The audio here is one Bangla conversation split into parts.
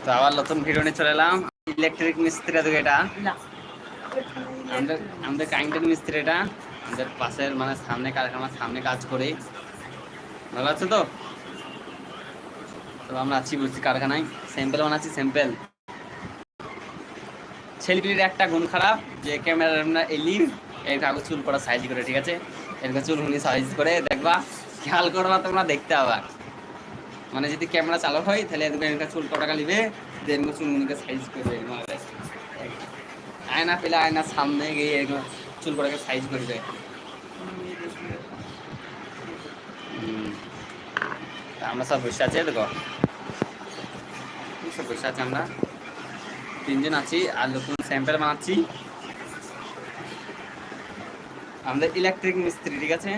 তো আবার নতুন ভিডিও নিয়ে চলে এলাম। ইলেকট্রিক মিস্ত্রি তো এটা আমাদের আমাদের কারেন্টের মিস্ত্রি, এটা আমাদের পাশের মানে সামনে কারখানার সামনে কাজ করে। ভালো আছে তো? তো আমরা আছি বুঝছি কারখানায়, স্যাম্পেল বানাচ্ছি। স্যাম্পেল ছেলেপিলির একটা গুণ খারাপ যে ক্যামেরা এলি এর কাগজ চুল করা সাইজ করে, ঠিক আছে? এরকম চুল হুনি সাইজ করে দেখবা, খেয়াল করবা তোমরা, দেখতে আবার মানে যদি ক্যামেরা চালু হয় তাহলে এরকম চুল কটাকা নিবে, দেন চুল হুনিকে সাইজ করবে। আয়না পেলে আয়নার সামনে গিয়ে এরকম চুল কটাকে সাইজ করে দেয়। আমরা সব বসে আছি, দেখো সব বসে আছি, আমরা তিনজন আছি আর নতুন স্যাম্পেল বানাচ্ছি। আমাদের ইলেকট্রিক মিস্ত্রি, ঠিক আছে?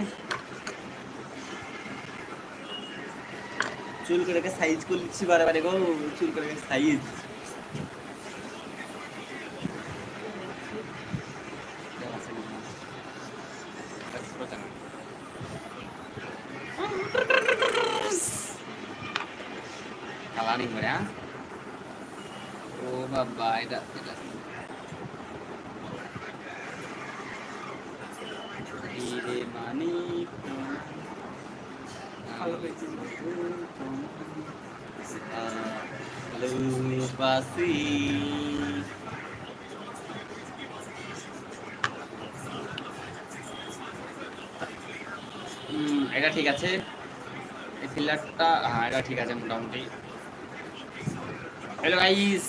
চুল করে সাইজ করে দিচ্ছি বারে বারে গো, চুল করে সাইজ। কালারিং করে, হ্যাঁ। ও বাবা, এটা এটা মানি পাসি। এটা ঠিক আছে, এই ফিল্টারটা, হ্যাঁ এটা ঠিক আছে মোটামুটি। Hello guys,